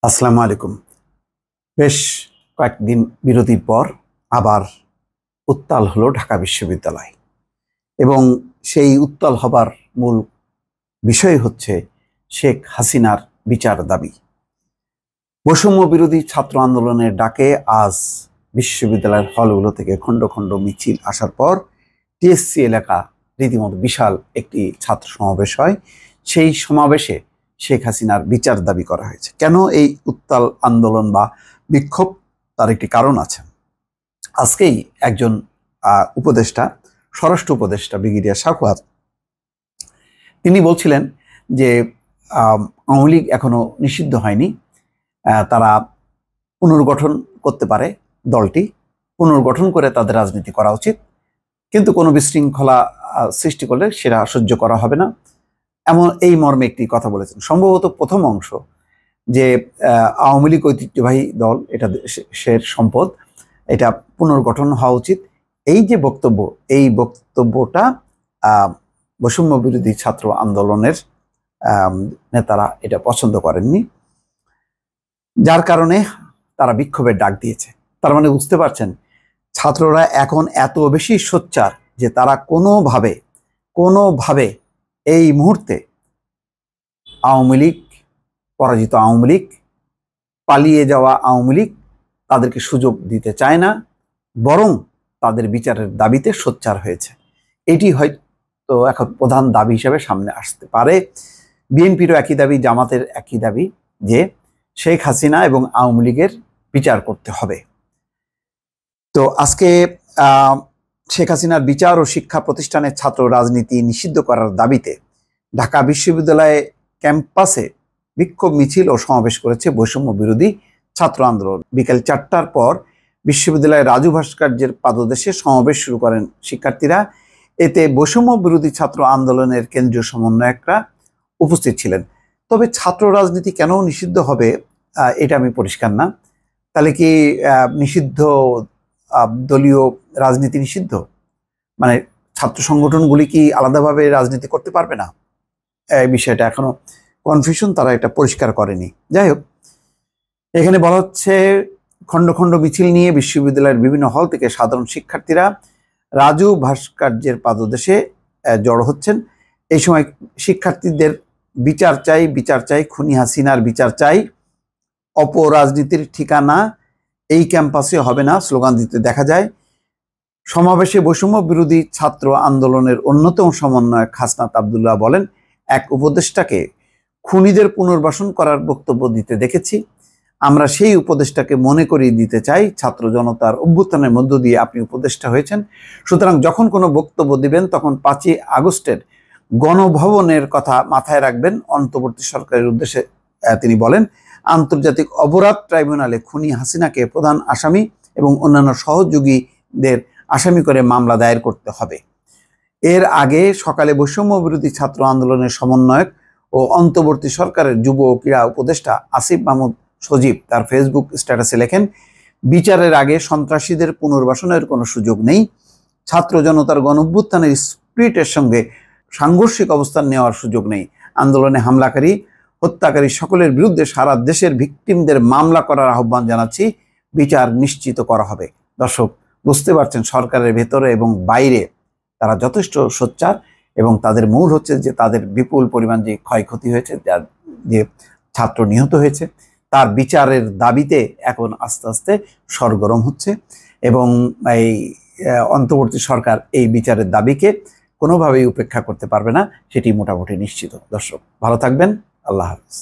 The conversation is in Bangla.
আসসালামু আলাইকুম। বেশ কয়েকদিন বিরতির পর আবার উত্তাল হলো ঢাকা বিশ্ববিদ্যালয় এবং সেই উত্তাল হবার মূল বিষয় হচ্ছে শেখ হাসিনার বিচার দাবি। বৈষম্য বিরোধী ছাত্র আন্দোলনের ডাকে আজ বিশ্ববিদ্যালয়ের হলগুলো থেকে খণ্ড খণ্ড মিছিল আসার পর টিএসসি এলাকা রীতিমতো বিশাল একটি ছাত্র সমাবেশ হয়। সেই সমাবেশে শেখ হাসিনার বিচার দাবি করা হয়েছে। কেন এই উত্তাল আন্দোলন বা বিক্ষোভ? তার একটি কারণ আছে। আজকেই একজন উপদেষ্টা, স্বরাষ্ট্র উপদেষ্টা ব্রিগেডিয়ার সাখাওয়াত, তিনি বলছিলেন যে আওয়ামী লীগ এখনো নিষিদ্ধ হয়নি, তারা পুনর্গঠন করতে পারে, দলটি পুনর্গঠন করে তাদের রাজনীতি করা উচিত, কিন্তু কোনো বিশৃঙ্খলা সৃষ্টি করলে সেটা সহ্য করা হবে না, এমন এই মর্মে একটি কথা বলেছেন। সম্ভবত প্রথম অংশ যে আওয়ামী লীগ ঐতিহ্যবাহী দল, এটা দেশের সম্পদ, এটা পুনর্গঠন হওয়া উচিত, এই যে বক্তব্য, এই বক্তব্যটা বৈষম্য বিরোধী ছাত্র আন্দোলনের নেতারা এটা পছন্দ করেননি, যার কারণে তারা বিক্ষোভের ডাক দিয়েছে। তার মানে বুঝতে পারছেন, ছাত্ররা এখন এত বেশি সোচ্চার যে তারা কোনোভাবে এই মুহূর্তে আওয়ামী লীগ, পরাজিত আওয়ামী লীগ, পালিয়ে যাওয়া আওয়ামী লীগ তাদেরকে সুযোগ দিতে চায় না, বরং তাদের বিচারের দাবিতে সোচ্চার হয়েছে। এটি হয়তো এখন প্রধান দাবি হিসেবে সামনে আসতে পারে। বিএনপিরও একই দাবি, জামাতের একই দাবি যে শেখ হাসিনা এবং আওয়ামী লীগের বিচার করতে হবে। তো আজকে শেখ হাসিনার বিচার ও শিক্ষা প্রতিষ্ঠানের ছাত্র রাজনীতি নিষিদ্ধ করার দাবিতে ঢাকা বিশ্ববিদ্যালয়ে ক্যাম্পাসে বিক্ষোভ মিছিল ও সমাবেশ করেছে বৈষম্য বিরোধী ছাত্র আন্দোলন। বিকেল 4টার পর বিশ্ববিদ্যালয়ের রাজু ভাস্কর্যের পাদদেশে সমাবেশ শুরু করেন শিক্ষার্থীরা। এতে বৈষম্য বিরোধী ছাত্র আন্দোলনের কেন্দ্রীয় সমন্বয়করা উপস্থিত ছিলেন। তবে ছাত্র রাজনীতি কেন নিষিদ্ধ হবে এটা আমি পরিষ্কার না। তাহলে কি নিষিদ্ধ দলীয় রাজনীতি নিষিদ্ধ, মানে ছাত্র সংগঠনগুলি কি আলাদাভাবে রাজনীতি করতে পারবে না? এই বিষয়টা এখনো কনফিউশন, তারা এটা পরিষ্কার করেনি। যাই হোক, এখানে বলা হচ্ছে খণ্ড খণ্ড মিছিল নিয়ে বিশ্ববিদ্যালয়ের বিভিন্ন হল থেকে সাধারণ শিক্ষার্থীরা রাজু ভাস্কর্যের পাদদেশে জড়ো হচ্ছেন। এই সময় শিক্ষার্থীদের বিচার চাই, বিচার চাই, খুনি হাসিনার বিচার চাই, অপরাজনীতির ঠিকানা এই ক্যাম্পাসে হবে না স্লোগান দিতে দেখা যায়। সমাবেশে বৈষম্য বিরোধী ছাত্র আন্দোলনের অন্যতম সমন্বয়ক হাসনাত আবদুল্লাহ বলেন, এক উপদেষ্টাকে খুনিদের পুনর্বাসন করার বক্তব্য দিতে দেখেছি। আমরা সেই উপদেষ্টাকে মনে করিয়ে দিতে চাই, ছাত্র জনতার অভ্যুত্থানের মধ্য দিয়ে আপনি উপদেষ্টা হয়েছেন। সুতরাং যখন কোনো বক্তব্য দিবেন তখন 5ই আগস্টের গণভবনের কথা মাথায় রাখবেন। অন্তর্বর্তী সরকারের উদ্দেশ্যে তিনি বলেন, আন্তর্জাতিক অপরাধ ট্রাইব্যুনালে খুনি হাসিনাকে প্রধান আসামি এবং অন্যান্য সহযোগীদের আসামি করে মামলা দায়ের করতে হবে। এর আগে সকালে বৈষম্য বিরোধী ছাত্র আন্দোলনের সমন্বয়ক ও অন্তর্বর্তী সরকারের যুব ও ক্রীড়া উপদেষ্টা আসিফ মাহমুদ সজীব তার ফেসবুক স্ট্যাটাসে লেখেন, বিচারের আগে সন্ত্রাসীদের পুনর্বাসনের কোনো সুযোগ নেই। ছাত্র জনতার গণঅভ্যুত্থানের স্পিরিটের সঙ্গে সাংঘর্ষিক অবস্থান নেওয়ার সুযোগ নেই। আন্দোলনে হামলাকারী, হত্যাকারী সকলের বিরুদ্ধে সারা দেশের ভিকটিমদের মামলা করার আহ্বান জানাচ্ছি, বিচার নিশ্চিত করা হবে। দর্শক, বুঝতে পারছেন সরকারের ভেতরে এবং বাইরে তারা যথেষ্ট সোচ্চার, এবং তাদের মূল হচ্ছে যে তাদের বিপুল পরিমাণ যে ক্ষয়ক্ষতি হয়েছে, যে ছাত্র নিহত হয়েছে, তার বিচারের দাবিতে এখন আস্তে আস্তে সরগরম হচ্ছে, এবং এই অন্তর্বর্তী সরকার এই বিচারের দাবিকে কোনোভাবেই উপেক্ষা করতে পারবে না, সেটি মোটামুটি নিশ্চিত। দর্শক, ভালো থাকবেন। আল্লাহ হাফেজ।